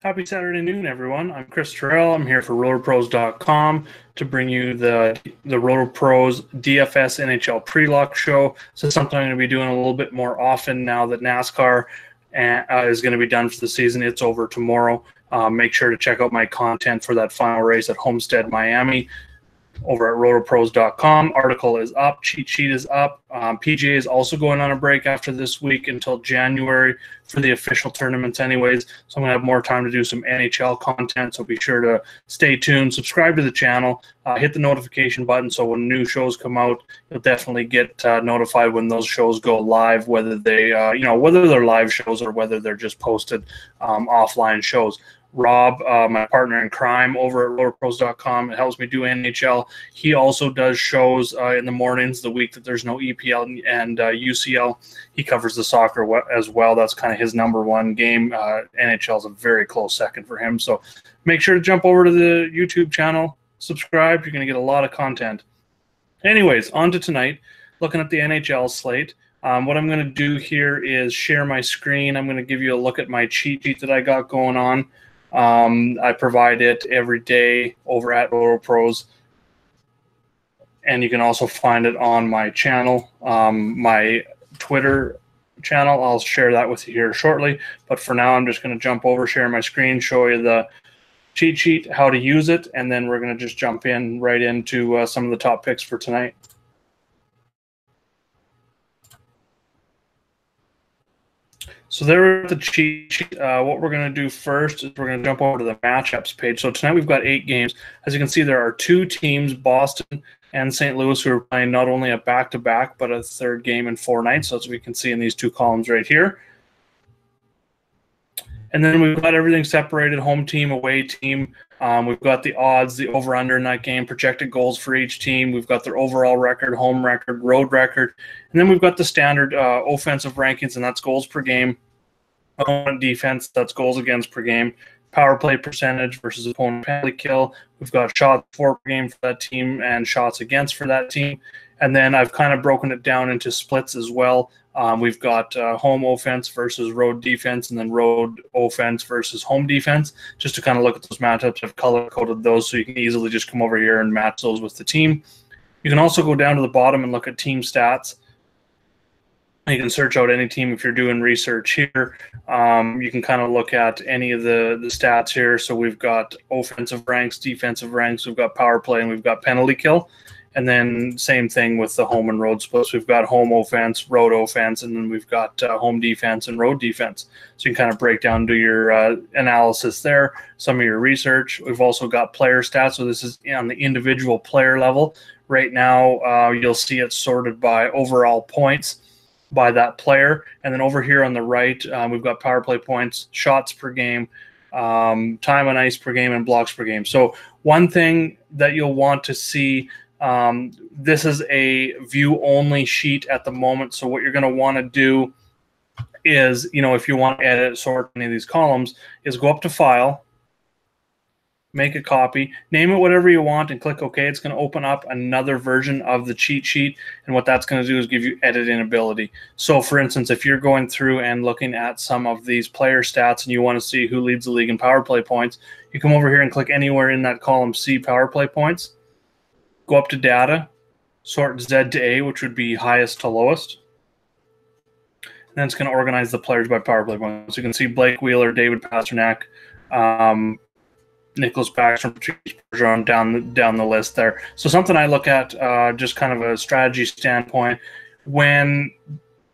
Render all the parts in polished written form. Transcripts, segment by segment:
Happy Saturday noon, everyone. I'm Chris Terrell. I'm here for RotoPros.com to bring you the RotoPros DFS NHL pre-lock show. So something I'm going to be doing a little bit more often now that NASCAR is going to be done for the season. It's over tomorrow. Make sure to check out my content for that final race at Homestead, Miami, over at RotoPros.com. Article is up. Cheat sheet is up. PGA is also going on a break after this week until January for the official tournaments anyways. So I'm going to have more time to do some NHL content. So be sure to stay tuned. Subscribe to the channel. Hit the notification button so when new shows come out, you'll definitely get notified when those shows go live, whether they, whether they're live shows or whether they're just posted offline shows. Rob, my partner in crime over at RotoPros.com, it helps me do NHL. He also does shows in the mornings, the week that there's no EPL and UCL. He covers the soccer as well. That's kind of his number one game. NHL is a very close second for him. So make sure to jump over to the YouTube channel, subscribe. You're going to get a lot of content. Anyways, on to tonight, looking at the NHL slate. What I'm going to do here is share my screen. I'm going to give you a look at my cheat sheet that I got going on. I provide it every day over at RotoPros, and you can also find it on my channel, my Twitter channel. I'll share that with you here shortly, but for now I'm just going to jump over, share my screen, show you the cheat sheet, how to use it, and then we're going to just jump right into some of the top picks for tonight. So there are the cheat sheet. What we're going to do first is we're going to jump over to the matchups page. So tonight we've got 8 games. As you can see, there are 2 teams, Boston and St. Louis, who are playing not only a back-to-back, but a third game in 4 nights. So as we can see in these 2 columns right here. And then we've got everything separated, home team, away team. We've got the odds, the over-under in that game, projected goals for each team. We've got their overall record, home record, road record. And then we've got the standard offensive rankings, and that's goals per game. Opponent defense, that's goals against per game. Power play percentage versus opponent penalty kill. We've got shots for per game for that team and shots against for that team. And then I've kind of broken it down into splits as well. We've got home offense versus road defense, and then road offense versus home defense, just to kind of look at those matchups. I've color-coded those so you can easily just come over here and match those with the team. You can also go down to the bottom and look at team stats. You can search out any team if you're doing research here. You can kind of look at any of the stats here. So we've got offensive ranks, defensive ranks, we've got power play, and we've got penalty kill. And then same thing with the home and road splits. We've got home offense, road offense, and then we've got home defense and road defense. So you can kind of break down, do your analysis there, some of your research. We've also got player stats. So this is on the individual player level. Right now, you'll see it sorted by overall points by that player. And then over here on the right, we've got power play points, shots per game, time on ice per game, and blocks per game. So one thing that you'll want to see, this is a view-only sheet at the moment. So what you're going to want to do is, if you want to edit, sort any of these columns, is go up to File, make a copy, name it whatever you want, and click OK. It's going to open up another version of the cheat sheet, and what that's going to do is give you editing ability. So, for instance, if you're going through and looking at some of these player stats and you want to see who leads the league in power play points, you come over here and click anywhere in that column C, power play points, go up to Data, sort Z to A, which would be highest to lowest, and then it's going to organize the players by power play points. So you can see Blake Wheeler, David Pastrnak, Nicholas Backstrom, down the list there. So something I look at, just kind of a strategy standpoint, when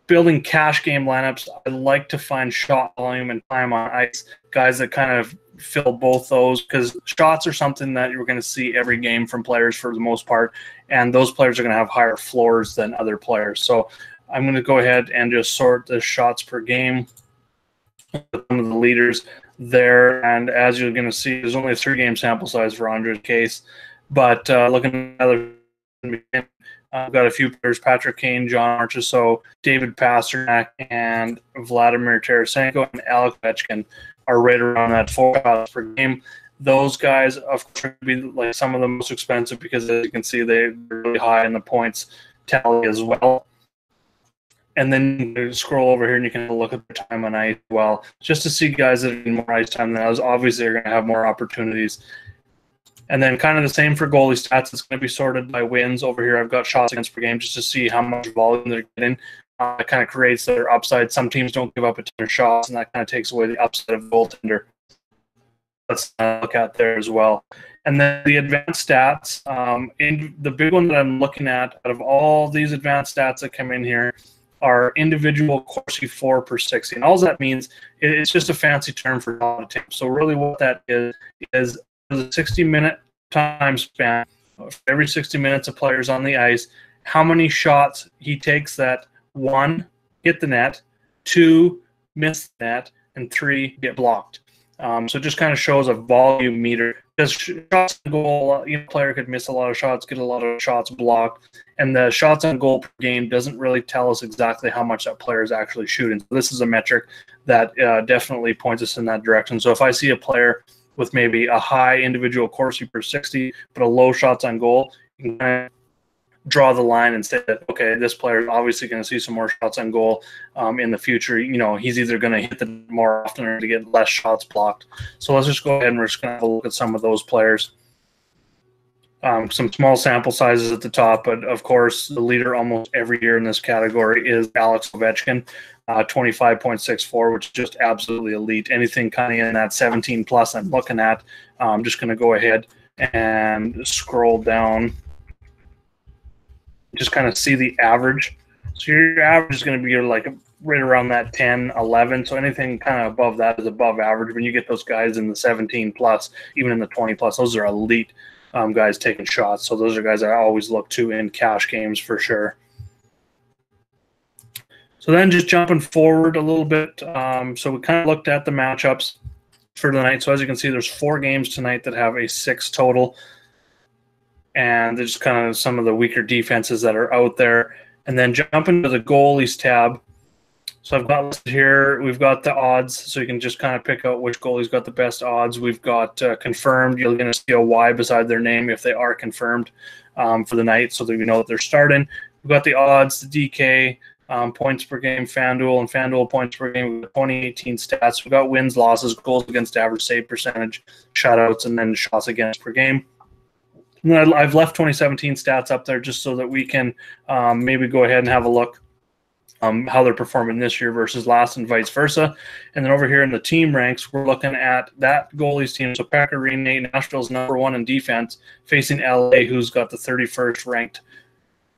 building cash game lineups, I like to find shot volume and time on ice, guys that kind of fill both those, because shots are something that you're going to see every game from players for the most part, and those players are going to have higher floors than other players. So I'm going to go ahead and just sort the shots per game, some of the leaders there, and as you're going to see, there's only a 3-game sample size for Andre's case, but looking at other, I've got a few players: Patrick Kane, John Marchessault, David Pastrnak, and Vladimir Tarasenko and Alex Ovechkin are right around that 4 shots per game. Those guys, of course, would be like some of the most expensive because, as you can see, they're really high in the points tally as well. And then you scroll over here and you can look at the time on ice as well, just to see guys that are getting more ice time than others. Obviously, they're going to have more opportunities. And then kind of the same for goalie stats. It's going to be sorted by wins. Over here, I've got shots against per game just to see how much volume they're getting. It kind of creates their upside. Some teams don't give up a ton of shots, and that kind of takes away the upside of goaltender. Let's look at there as well. And then the advanced stats. In the big one that I'm looking at out of all these advanced stats that come in here are individual Corsi 4 per 60. And all that means, it's just a fancy term for a lot of teams. So really what that is a 60-minute time span. For every 60 minutes a player's on the ice, how many shots he takes that 1, hit the net, 2, miss the net, and 3, get blocked. So it just kind of shows a volume meter. Because shots on goal, player could miss a lot of shots, get a lot of shots blocked, and the shots on goal per game doesn't really tell us exactly how much that player is actually shooting. So this is a metric that definitely points us in that direction. So if I see a player with maybe a high individual Corsi per 60, but a low shots on goal, you can kind of draw the line and say that, okay, this player is obviously going to see some more shots on goal in the future. He's either going to hit the more often or to get less shots blocked. So let's just go ahead and we're just going to have a look at some of those players. Some small sample sizes at the top, but of course the leader almost every year in this category is Alex Ovechkin, 25.64, which is just absolutely elite. Anything kind of in that 17 plus I'm looking at. I'm just going to go ahead and scroll down. Just kind of see the average. So your average is going to be like right around that 10, 11. So anything kind of above that is above average. When you get those guys in the 17 plus, even in the 20 plus, those are elite guys taking shots. So those are guys I always look to in cash games for sure. So then just jumping forward a little bit. So we kind of looked at the matchups for tonight. So as you can see, there's 4 games tonight that have a 6 total. And there's kind of some of the weaker defenses that are out there. And then jumping to the goalies tab. So I've got listed here, we've got the odds, so you can just kind of pick out which goalie's got the best odds. We've got confirmed. You're going to see a Y beside their name if they are confirmed for the night, so that we know that they're starting. We've got the odds, the DK, points per game, FanDuel, and FanDuel points per game. We've got 2018 stats. We've got wins, losses, goals against average, save percentage, shutouts, and then shots against per game. And then I've left 2017 stats up there just so that we can maybe go ahead and have a look how they're performing this year versus last and vice versa. And then over here in the team ranks, we're looking at that goalies team. So Pekka Rinne, Nashville's #1 in defense, facing LA, who's got the 31st ranked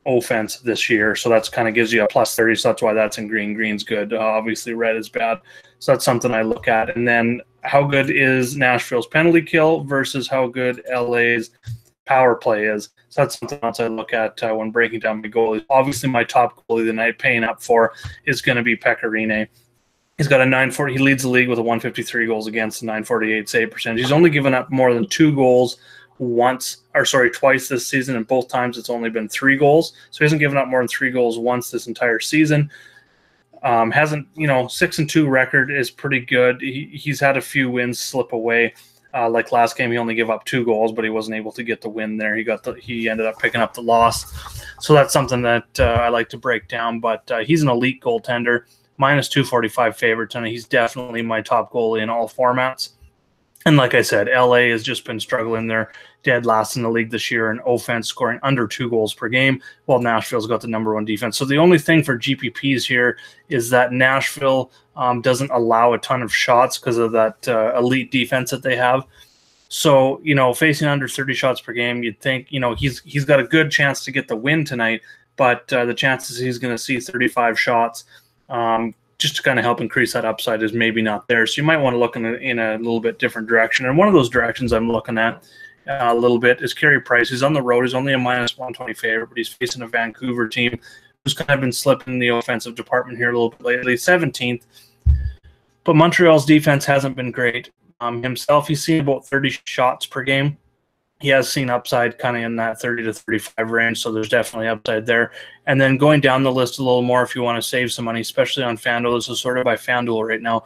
offense this year. So that's kind of gives you a +30. So that's why that's in green. Green's good. Obviously red is bad. So that's something I look at. And then how good is Nashville's penalty kill versus how good LA's power play is. So that's something else I look at when breaking down my goalies. Obviously, my top goalie that I'm paying up for is going to be Pekka Rinne. He's got a 940. He leads the league with a 153 goals against, a 948 save percentage. He's only given up more than 2 goals twice this season, and both times it's only been 3 goals. So he hasn't given up more than 3 goals once this entire season. 6-2 record is pretty good. He's had a few wins slip away. Like last game, he only gave up 2 goals, but he wasn't able to get the win there. He ended up picking up the loss. So that's something that I like to break down. But he's an elite goaltender, -245 favorite tonight. He's definitely my top goalie in all formats. And like I said, LA has just been struggling. They're dead last in the league this year in offense, scoring under 2 goals per game, while Nashville's got the #1 defense. So the only thing for GPPs here is that Nashville doesn't allow a ton of shots because of that elite defense that they have. So, facing under 30 shots per game, you'd think, he's got a good chance to get the win tonight, but the chances he's going to see 35 shots just to kind of help increase that upside is maybe not there. So you might want to look in a little bit different direction. And one of those directions I'm looking at a little bit is Carey Price. He's on the road. He's only a -120 favorite, but he's facing a Vancouver team who's kind of been slipping in the offensive department here a little bit lately, 17th. But Montreal's defense hasn't been great. Himself, he's seen about 30 shots per game. He has seen upside kind of in that 30 to 35 range, so there's definitely upside there. And then going down the list a little more, if you want to save some money, especially on FanDuel, this is sort of by FanDuel right now.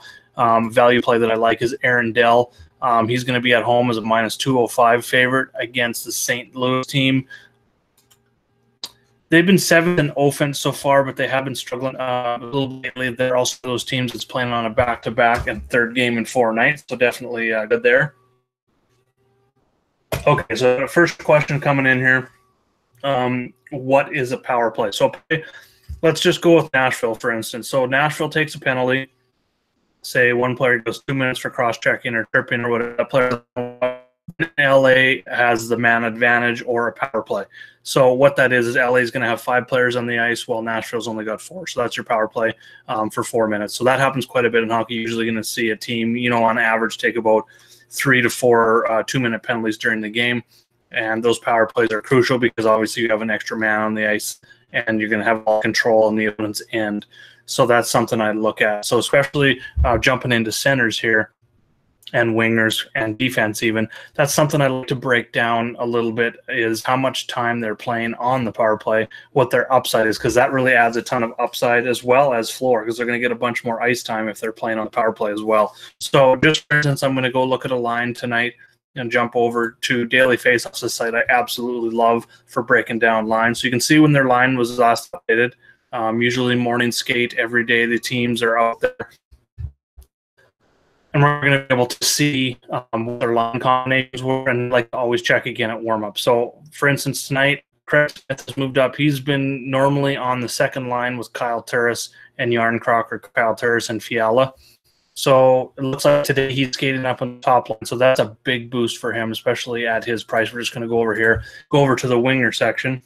Value play that I like is Aaron Dell. He's going to be at home as a -205 favorite against the St. Louis team. They've been 7th in offense so far, but they have been struggling a little bit lately. They're also those teams that's playing on a back-to-back and third game in 4 nights, so definitely good there. Okay, so the first question coming in here, what is a power play? So let's just go with Nashville, for instance. So Nashville takes a penalty. Say one player goes 2 minutes for cross-checking or tripping or whatever. That player LA has the man advantage or a power play. So what that is LA is going to have 5 players on the ice while Nashville's only got 4. So that's your power play for 4 minutes. So that happens quite a bit in hockey. You're usually going to see a team, on average take about 3 to 4 2-minute penalties during the game. And those power plays are crucial because obviously you have an extra man on the ice and you're going to have all control on the opponent's end. So that's something I look at. So especially jumping into centers here and wingers and defense even, that's something I like to break down a little bit, is how much time they're playing on the power play, what their upside is, because that really adds a ton of upside as well as floor, because they're going to get a bunch more ice time if they're playing on the power play as well. So just for instance, I'm going to go look at a line tonight and jump over to Daily Faceoffs, the site I absolutely love for breaking down lines. So you can see when their line was last updated. Usually morning skate every day. The teams are out there. And we're going to be able to see what their line combinations were, and like always check again at warm-up. So, for instance, tonight, Craig Smith has moved up. He's been normally on the second line with Kyle Turris and Yarncroc, or Kyle Turris and Fiala. So it looks like today he's skating up on the top line. So that's a big boost for him, especially at his price. We're just going to go over here, go over to the winger section.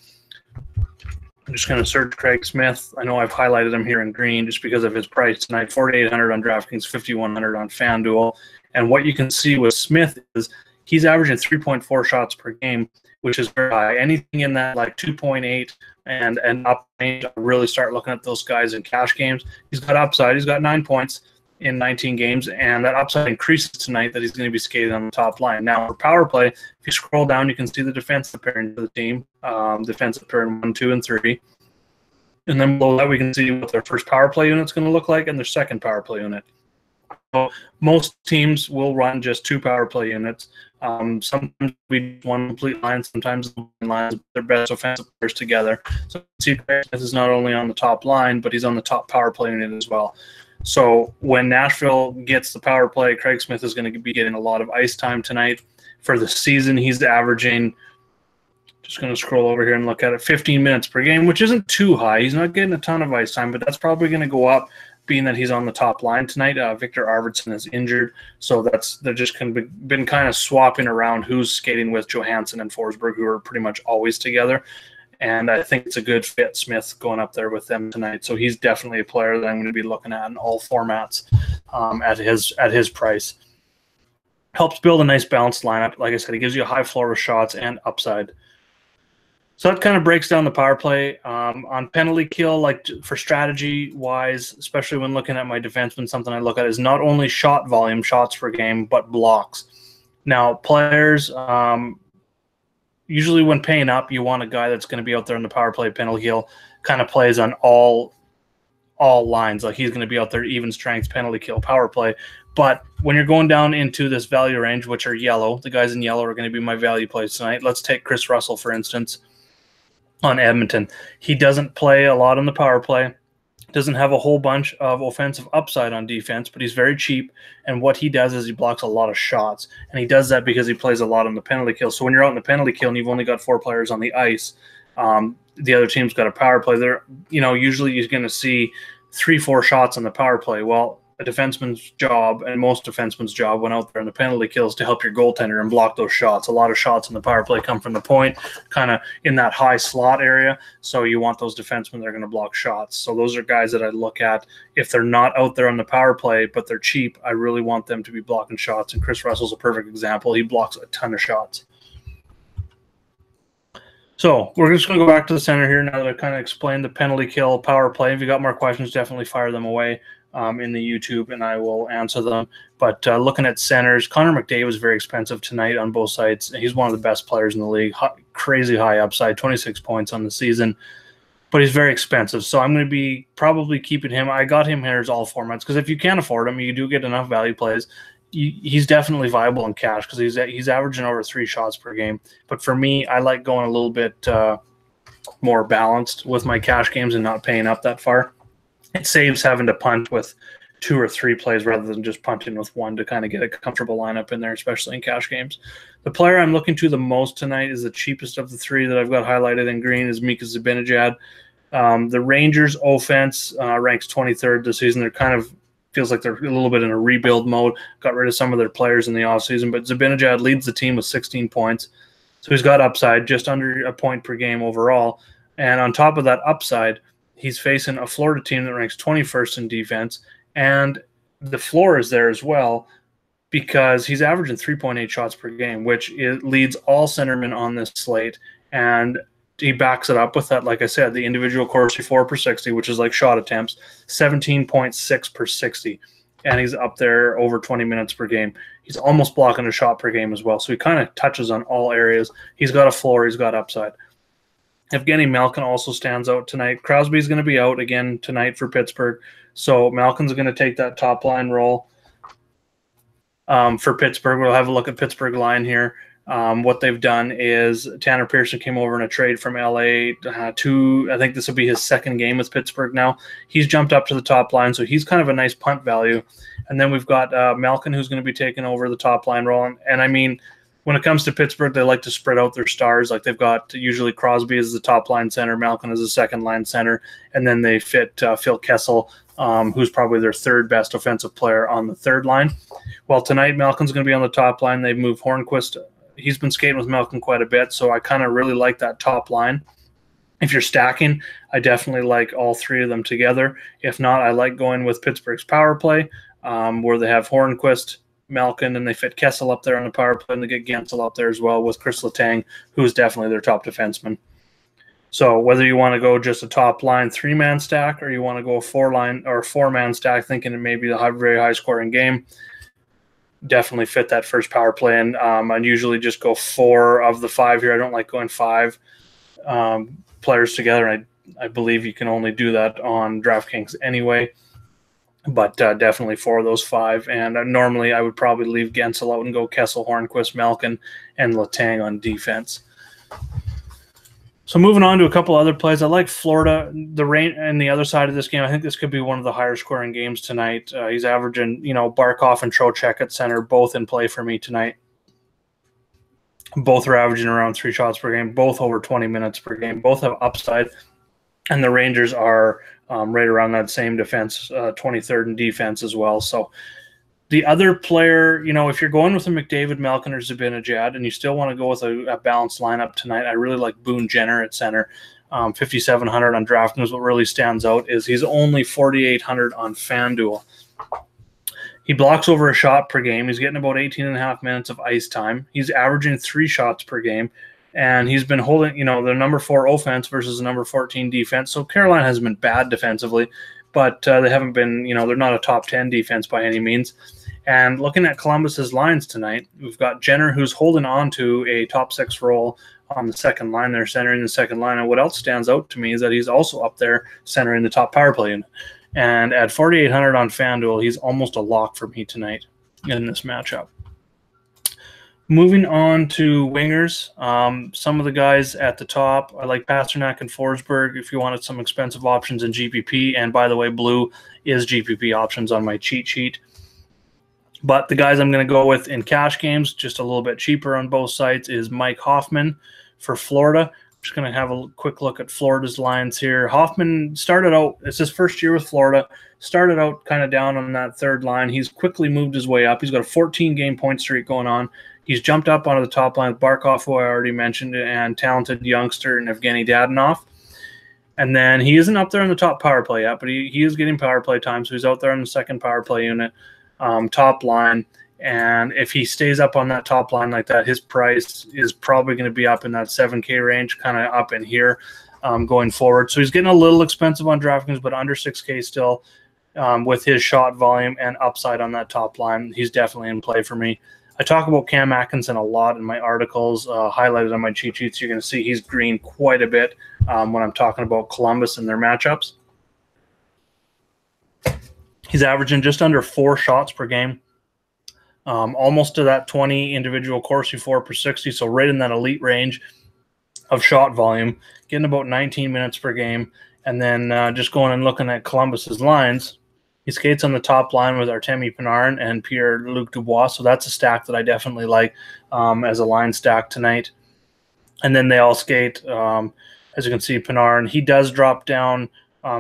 I'm just going to search Craig Smith. I know I've highlighted him here in green just because of his price tonight. 4,800 on DraftKings, 5,100 on FanDuel. And what you can see with Smith is he's averaging 3.4 shots per game, which is very high. Anything in that like 2.8 and up range, I really start looking at those guys in cash games. He's got upside. He's got 9 points in 19 games, and that upside increases tonight that he's going to be skating on the top line. Now, for power play, if you scroll down, you can see the defensive pairing for the team, defensive pairing 1, 2, and 3. And then below that, we can see what their first power play unit is going to look like and their second power play unit. So most teams will run just 2 power play units. Sometimes we one complete line, sometimes lines, their best offensive players together. So you can see Craig Smith is not only on the top line, but he's on the top power play unit as well. So when Nashville gets the power play, Craig Smith is going to be getting a lot of ice time tonight. For the season, he's averaging, just going to scroll over here and look at it, 15 minutes per game, which isn't too high. He's not getting a ton of ice time, but that's probably going to go up, being that he's on the top line tonight. Victor Arvidsson is injured, so they're just been kind of swapping around who's skating with Johansson and Forsberg, who are pretty much always together. And I think it's a good fit, Smith, going up there with them tonight. So he's definitely a player that I'm going to be looking at in all formats at his price. Helps build a nice balanced lineup. Like I said, he gives you a high floor of shots and upside. So that kind of breaks down the power play. On penalty kill, like for strategy-wise, especially when looking at my defenseman, something I look at is not only shot volume, shots per game, but blocks. Now, players... usually when paying up, you want a guy that's going to be out there in the power play penalty kill, kind of plays on all lines. Like he's going to be out there even strength, penalty kill, power play. But when you're going down into this value range, which are yellow, the guys in yellow are going to be my value plays tonight. Let's take Chris Russell, for instance, on Edmonton. He doesn't play a lot on the power play. Doesn't have a whole bunch of offensive upside on defense, but he's very cheap. And what he does is he blocks a lot of shots. And he does that because he plays a lot on the penalty kill. So when you're out in the penalty kill and you've only got 4 players on the ice, the other team's got a power play. Usually you're going to see 3-4 shots on the power play. Well, a defenseman's job, and most defensemen's job when out there in the penalty kills, to help your goaltender and block those shots. A lot of shots in the power play come from the point, kind of in that high slot area. So you want those defensemen that are going to block shots. So those are guys that I look at. If they're not out there on the power play, but they're cheap, I really want them to be blocking shots. And Chris Russell's a perfect example. He blocks a ton of shots. So we're just going to go back to the center here now that I've kind of explained the penalty kill, power play. If you got more questions, definitely fire them away in the YouTube, and I will answer them. But looking at centers, Connor McDavid was very expensive tonight on both sides. He's one of the best players in the league. Crazy high upside, 26 points on the season. But he's very expensive, so I'm going to be probably keeping him. I got him here as all formats because if you can't afford him, you do get enough value plays. He's definitely viable in cash because he's averaging over 3 shots per game. But for me, I like going a little bit more balanced with my cash games and not paying up that far. It saves having to punt with 2 or 3 plays rather than just punting with 1 to kind of get a comfortable lineup in there, especially in cash games. The player I'm looking to the most tonight is the cheapest of the 3 that I've got highlighted in green is Mika Zibanejad. The Rangers offense ranks 23rd this season. They're kind of feels like they're a little bit in a rebuild mode, got rid of some of their players in the offseason, but Zibanejad leads the team with 16 points. So he's got upside, just under a point per game overall. And on top of that upside, he's facing a Florida team that ranks 21st in defense, and the floor is there as well because he's averaging 3.8 shots per game, which leads all centermen on this slate, and he backs it up with that, like I said, the individual Corsi 4 per 60, which is like shot attempts, 17.6 per 60, and he's up there over 20 minutes per game. He's almost blocking a shot per game as well, so he kind of touches on all areas. He's got a floor, he's got upside. Evgeny Malkin also stands out tonight. Crosby's going to be out again tonight for Pittsburgh, so Malkin's going to take that top line role for Pittsburgh. We'll have a look at Pittsburgh line here. What they've done is Tanner Pearson came over in a trade from LA to, I think this will be his second game with Pittsburgh now. He's jumped up to the top line, so he's kind of a nice punt value. And then we've got Malkin, who's going to be taking over the top line role. And I mean, when it comes to Pittsburgh, they like to spread out their stars. Like they've got usually Crosby as the top line center, Malkin as the second line center, and then they fit Phil Kessel, who's probably their third best offensive player on the third line. Well, tonight Malkin's going to be on the top line. They've moved Hornquist. He's been skating with Malkin quite a bit, so I kind of really like that top line. If you're stacking, I definitely like all 3 of them together. If not, I like going with Pittsburgh's power play, where they have Hornquist, Malkin, and they fit Kessel up there on the power play, and they get Gensel up there as well with Chris Letang, who's definitely their top defenseman. So whether you want to go just a top line 3-man stack or you want to go a 4-line or 4-man stack, thinking it may be a very high scoring game, definitely fit that first power play in. I usually just go 4 of the 5 here. I don't like going 5 players together. I believe you can only do that on DraftKings anyway, but definitely 4 of those 5. And normally I would probably leave Gensel out and go Kessel, Hornquist, Malkin, and Letang on defense. So moving on to a couple other plays, I like Florida, the rain, and the other side of this game. I think this could be one of the higher scoring games tonight. He's averaging, Barkov and Trocheck at center, both in play for me tonight. Both are averaging around 3 shots per game, both over 20 minutes per game. Both have upside, and the Rangers are right around that same defense, 23rd in defense as well. So the other player, if you're going with a McDavid, Malkin, or Zibanejad, and you still want to go with a balanced lineup tonight, I really like Boone Jenner at center. 5,700 on DraftKings. What really stands out is he's only 4,800 on FanDuel. He blocks over a shot per game. He's getting about 18.5 minutes of ice time. He's averaging 3 shots per game, and he's been holding, the number 4 offense versus the number 14 defense. So Carolina hasn't been bad defensively, but they haven't been, they're not a top 10 defense by any means. And looking at Columbus's lines tonight, we've got Jenner, who's holding on to a top 6 role on the second line. They're centering the second line. And what else stands out to me is that he's also up there centering the top power play unit. And at 4,800 on FanDuel, he's almost a lock for me tonight in this matchup. Moving on to wingers, some of the guys at the top, I like Pasternak and Forsberg if you wanted some expensive options in GPP. And by the way, blue is GPP options on my cheat sheet. But the guys I'm going to go with in cash games, just a little bit cheaper on both sites, is Mike Hoffman for Florida. I'm just going to have a quick look at Florida's lines here. Hoffman started out, it's his first year with Florida, started out kind of down on that third line. He's quickly moved his way up. He's got a 14-game point streak going on. He's jumped up onto the top line with Barkov, who I already mentioned, and talented youngster and Evgeny Dadonov. And then he isn't up there in the top power play yet, but he is getting power play time, so he's out there in the second power play unit. Top line, and if he stays up on that top line like that, his price is probably going to be up in that 7K range, kind of up in here going forward. So he's getting a little expensive on DraftKings, but under 6K still with his shot volume and upside on that top line. He's definitely in play for me. I talk about Cam Atkinson a lot in my articles, highlighted on my cheat sheets. You're going to see he's green quite a bit when I'm talking about Columbus and their matchups. He's averaging just under 4 shots per game, almost to that 20 individual Corsi 4 per 60, so right in that elite range of shot volume, getting about 19 minutes per game. And then just going and looking at Columbus's lines, he skates on the top line with Artemi Panarin and Pierre-Luc Dubois. So that's a stack that I definitely like as a line stack tonight. And then they all skate, as you can see, Panarin. He does drop down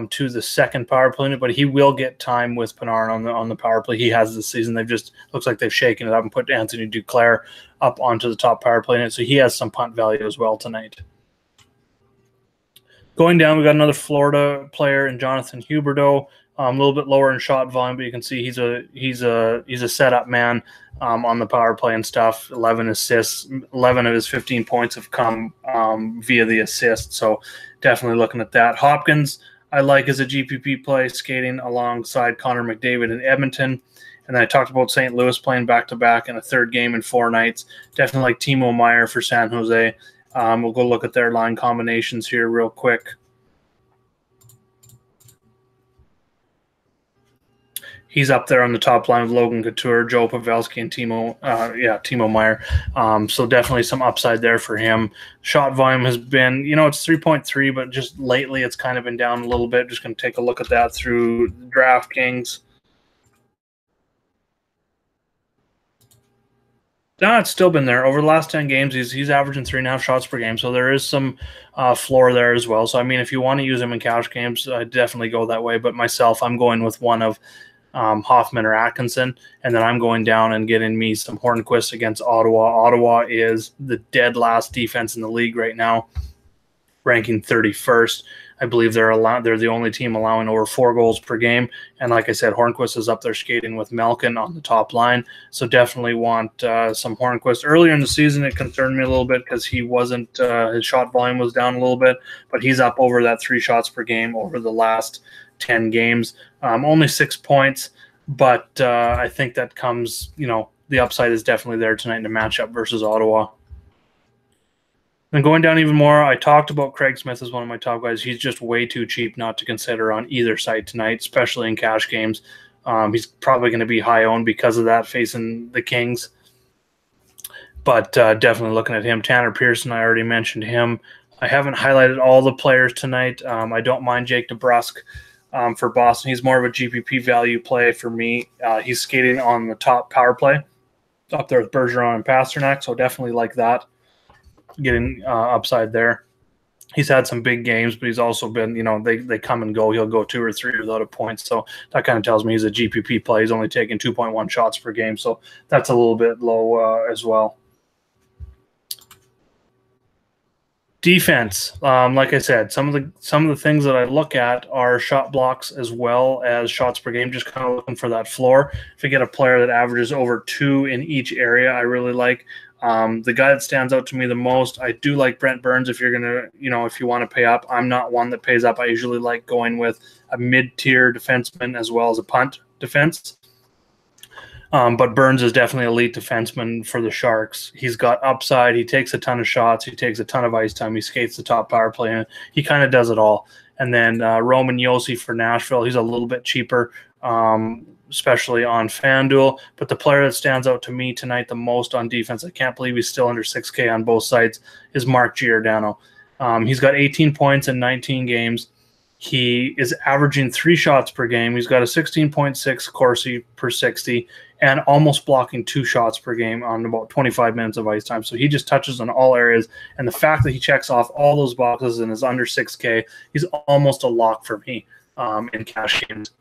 to the second power play unit, but he will get time with Panarin on the power play. He has this season. They've just looks like they've shaken it up and put Anthony Duclair up onto the top power play unit. So he has some punt value as well tonight. Going down, we got another Florida player in Jonathan Huberdeau. A little bit lower in shot volume, but you can see he's a setup man on the power play and stuff. 11 assists, 11 of his 15 points have come via the assist. So definitely looking at that. Hopkins, I like as a GPP play, skating alongside Connor McDavid in Edmonton. And then I talked about St. Louis playing back-to-back in a third game in 4 nights. Definitely like Timo Meier for San Jose. We'll go look at their line combinations here real quick. He's up there on the top line with Logan Couture, Joe Pavelski, and Timo Meier. So definitely some upside there for him. Shot volume has been, it's 3.3, but just lately it's kind of been down a little bit. Just going to take a look at that through DraftKings. No, it's still been there. Over the last 10 games, he's averaging 3.5 shots per game, so there is some floor there as well. So, I mean, if you want to use him in cash games, I definitely go that way. But myself, I'm going with one of Hoffman or Atkinson, and then I'm going down and getting me some Hornquist against Ottawa. Ottawa is the dead last defense in the league right now, ranking 31st. I believe they're the only team allowing over 4 goals per game. And like I said, Hornquist is up there skating with Malkin on the top line. So definitely want some Hornquist. Earlier in the season, it concerned me a little bit because he wasn't his shot volume was down a little bit, but he's up over that 3 shots per game over the last 10 games. Only 6 points, but I think that comes, the upside is definitely there tonight in the matchup versus Ottawa. And going down even more, I talked about Craig Smith as one of my top guys. He's just way too cheap not to consider on either side tonight, especially in cash games. He's probably going to be high owned because of that, facing the Kings. But definitely looking at him. Tanner Pearson, I already mentioned him. I haven't highlighted all the players tonight. I don't mind Jake DeBrusk for Boston. He's more of a GPP value play for me. He's skating on the top power play, up there with Bergeron and Pasternak, so definitely like that. Getting upside there. He's had some big games, but he's also been, they come and go. He'll go 2 or 3 without a point. So that kind of tells me he's a GPP play. He's only taking 2.1 shots per game. So that's a little bit low as well. Defense, like I said, some of the things that I look at are shot blocks as well as shots per game, just kind of looking for that floor. If you get a player that averages over 2 in each area, I really like. The guy that stands out to me the most, I do like Brent Burns if you're going to, if you want to pay up. I'm not one that pays up. I usually like going with a mid-tier defenseman as well as a punt defense. But Burns is definitely elite defenseman for the Sharks. He's got upside. He takes a ton of shots. He takes a ton of ice time. He skates the top power play. And he kind of does it all. And then Roman Josi for Nashville. He's a little bit cheaper, especially on FanDuel. But the player that stands out to me tonight the most on defense, I can't believe he's still under 6K on both sides, is Mark Giordano. He's got 18 points in 19 games. He is averaging 3 shots per game. He's got a 16.6 Corsi per 60 and almost blocking 2 shots per game on about 25 minutes of ice time. So he just touches on all areas. And the fact that he checks off all those boxes and is under 6K, he's almost a lock for me in cash games.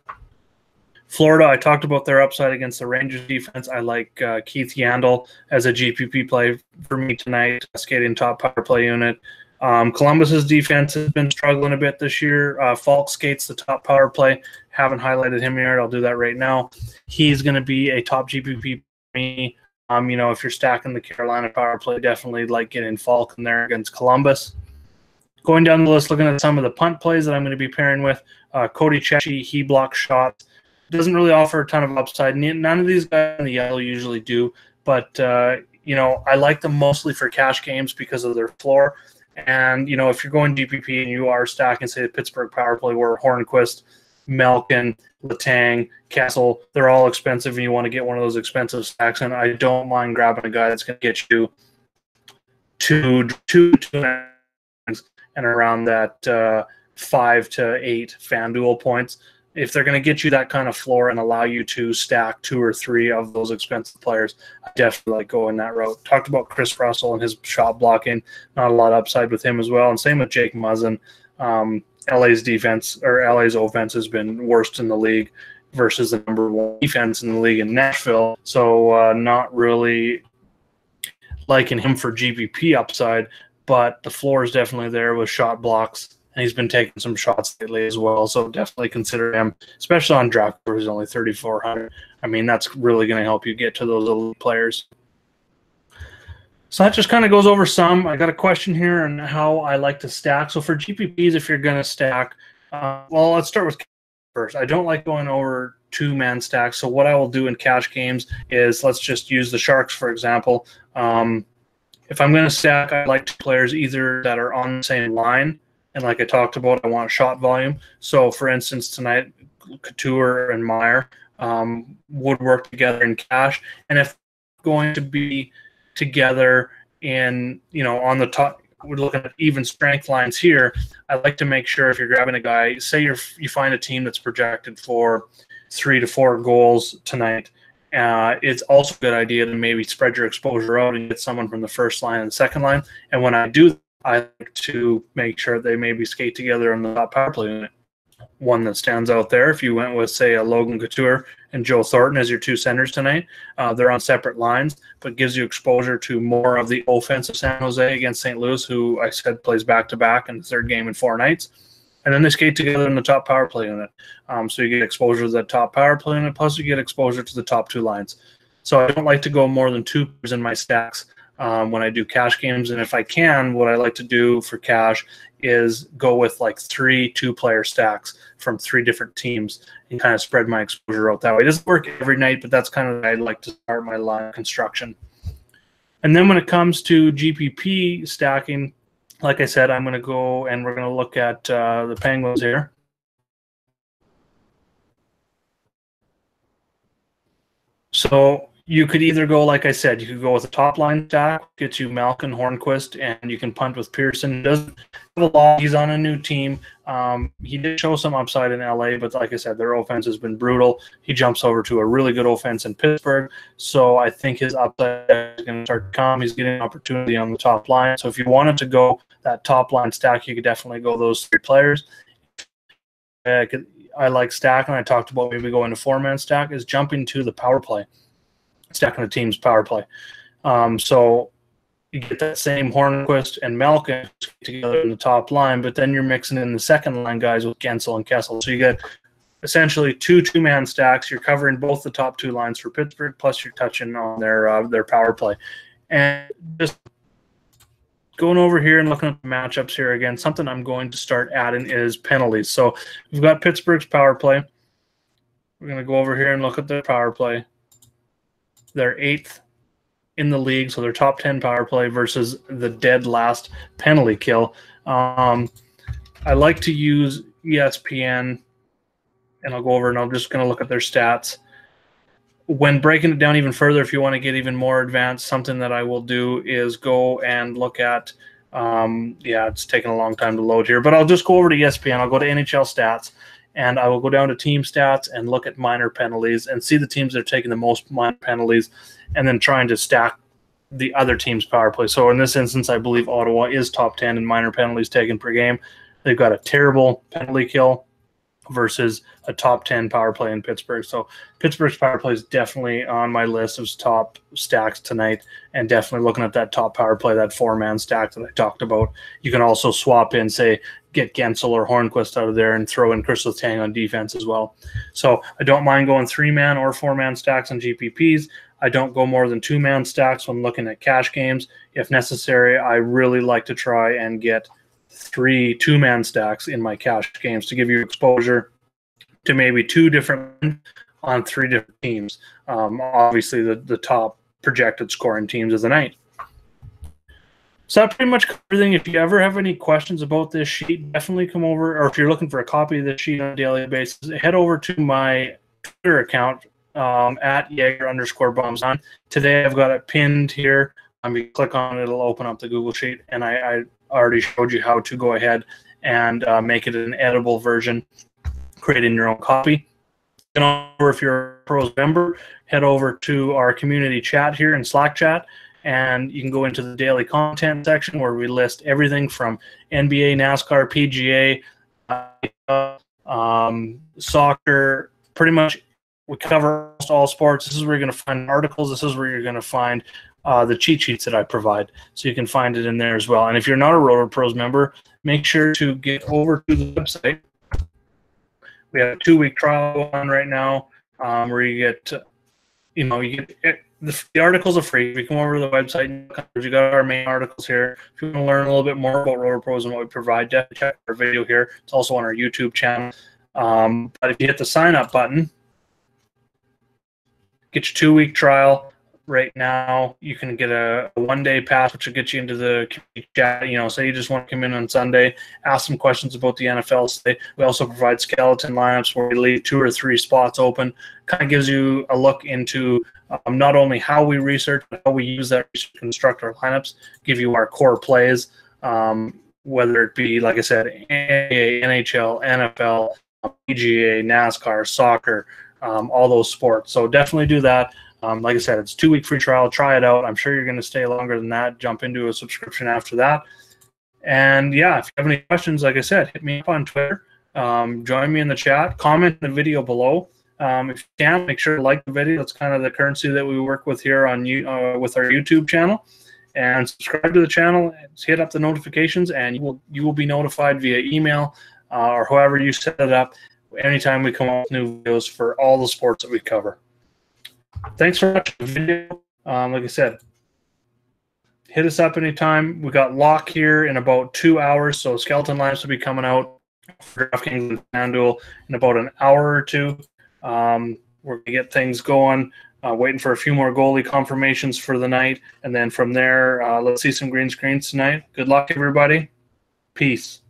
Florida, I talked about their upside against the Rangers defense. I like Keith Yandel as a GPP play for me tonight, skating top power play unit. Columbus's defense has been struggling a bit this year. Falk skates the top power play. Haven't highlighted him yet. I'll do that right now. He's going to be a top GPP for me. If you're stacking the Carolina power play, definitely like getting Falk in there against Columbus. Going down the list, looking at some of the punt plays that I'm going to be pairing with. Cody Cecchi, he blocks shots. Doesn't really offer a ton of upside. None of these guys in the yellow usually do. But, I like them mostly for cash games because of their floor. And, if you're going GPP and you are stacking, say, the Pittsburgh power play where Hornquist, Malkin, Letang, Kessel, they're all expensive and you want to get one of those expensive stacks, and I don't mind grabbing a guy that's going to get you two and around that 5 to 8 FanDuel points. If they're going to get you that kind of floor and allow you to stack 2 or 3 of those expensive players, I definitely like going that route. Talked about Chris Russell and his shot blocking, not a lot of upside with him as well, and same with Jake Muzzin. LA's defense or LA's offense has been worst in the league versus the number 1 defense in the league in Nashville, so not really liking him for GPP upside, but the floor is definitely there with shot blocks. And he's been taking some shots lately as well, so definitely consider him, especially on draft where he's only 3,400. I mean, that's really going to help you get to those elite players. So that just kind of goes over some. I got a question here on how I like to stack. So for GPPs, if you're going to stack, well, let's start with first. I don't like going over 2-man stacks. So what I will do in cash games is, let's just use the Sharks, for example. If I'm going to stack, I like 2 players either that are on the same line, and like I talked about, I want shot volume. So, for instance, tonight, Couture and Meyer would work together in cash. And if going to be together in, on the top, we're looking at even strength lines here, I like to make sure if you're grabbing a guy, say you find a team that's projected for 3 to 4 goals tonight, it's also a good idea to maybe spread your exposure out and get someone from the first line and the second line. And when I do, I like to make sure they maybe skate together on the top power play unit. One that stands out there, if you went with, say, a Logan Couture and Joe Thornton as your 2 centers tonight, they're on separate lines, but gives you exposure to more of the offensive San Jose against St. Louis, who I said plays back-to-back in the 3rd game in 4 nights. And then they skate together in the top power play unit. So you get exposure to the top power play unit, plus you get exposure to the top 2 lines. So I don't like to go more than 2 in my stacks when I do cash games. And if I can, what I like to do for cash is go with like 3 2-player stacks from 3 different teams and kind of spread my exposure out that way. It doesn't work every night, but that's kind of the way I like to start my line construction. And then when it comes to GPP stacking, like I said, I'm going to go and we're going to look at the Penguins here. So you could either go, like I said, you could go with a top line stack, get you Malkin, Hornquist, and you can punt with Pearson. He doesn't have a lot. He's on a new team. He did show some upside in LA, but like I said, their offense has been brutal. He jumps over to a really good offense in Pittsburgh, so I think his upside is going to start to come. He's getting an opportunity on the top line. So if you wanted to go that top line stack, you could definitely go those 3 players. I like stacking. I talked about maybe going to 4-man stack, is jumping to the power play. Stacking the team's power play. So you get that same Hornquist and Malkin together in the top line, but then you're mixing in the second line guys with Gensel and Kessel. So you get essentially 2 2-man stacks. You're covering both the top 2 lines for Pittsburgh, plus you're touching on their power play. And just going over here and looking at the matchups here again, something I'm going to start adding is penalties. So we've got Pittsburgh's power play. We're going to go over here and look at their power play. They're 8th in the league, so their top 10 power play versus the dead last penalty kill. I like to use ESPN, and I'll go over and I'm just going to look at their stats. When breaking it down even further, if you want to get even more advanced, something that I will do is go and look at, it's taking a long time to load here, but I'll just go over to ESPN. I'll go to NHL stats, and I will go down to team stats and look at minor penalties and see the teams that are taking the most minor penalties and then trying to stack the other team's power play. So in this instance, I believe Ottawa is top 10 in minor penalties taken per game. They've got a terrible penalty kill versus a top 10 power play in Pittsburgh. So Pittsburgh's power play is definitely on my list of top stacks tonight, and definitely looking at that top power play, that 4-man stack that I talked about. You can also swap in, say, get Gensel or Hornquist out of there and throw in Chris Letang on defense as well. So I don't mind going 3-man or 4-man stacks on GPPs. I don't go more than 2-man stacks when looking at cash games. If necessary, I really like to try and get 3 2-man stacks in my cash games to give you exposure to maybe 2 different on 3 different teams. Obviously, the top projected scoring teams of the night. So that pretty much covers everything. If you ever have any questions about this sheet, definitely come over, or if you're looking for a copy of this sheet on a daily basis, head over to my Twitter account at Jaeger_bombs. Today I've got it pinned here. You click on it, it'll open up the Google Sheet, and I already showed you how to go ahead and make it an editable version, creating your own copy. If you're a Pros member, head over to our community chat here in Slack chat, and you can go into the daily content section where we list everything from NBA, NASCAR, PGA, soccer. Pretty much we cover almost all sports. This is where you're going to find articles. This is where you're going to find the cheat sheets that I provide. So you can find it in there as well. And if you're not a RotoPros member, make sure to get over to the website. We have a 2-week trial going on right now where you get, the articles are free. We come over to the website. You got our main articles here. If you want to learn a little bit more about RotoPros and what we provide, definitely check our video here. It's also on our YouTube channel. But if you hit the sign up button, get your 2-week trial. Right now, you can get a 1-day pass, which will get you into the community chat. Say you just want to come in on Sunday, ask some questions about the NFL slate. We also provide skeleton lineups where we leave 2 or 3 spots open. Kind of gives you a look into not only how we research, but how we use that research to construct our lineups, give you our core plays, whether it be, like I said, NBA, NHL, NFL, PGA, NASCAR, soccer, all those sports. So definitely do that. Like I said, it's a 2-week free trial. Try it out. I'm sure you're going to stay longer than that. Jump into a subscription after that. And yeah, if you have any questions, like I said, hit me up on Twitter. Join me in the chat. Comment in the video below. If you can, make sure to like the video. That's kind of the currency that we work with here on with our YouTube channel. And subscribe to the channel. Hit up the notifications, and you will be notified via email or however you set it up anytime we come up with new videos for all the sports that we cover. Thanks for watching the video. Like I said, hit us up anytime. We got lock here in about 2 hours, so skeleton lineups will be coming out for DraftKings and FanDuel in about an hour or two. We're going to get things going. Waiting for a few more goalie confirmations for the night, and then from there, let's see some green screens tonight. Good luck, everybody. Peace.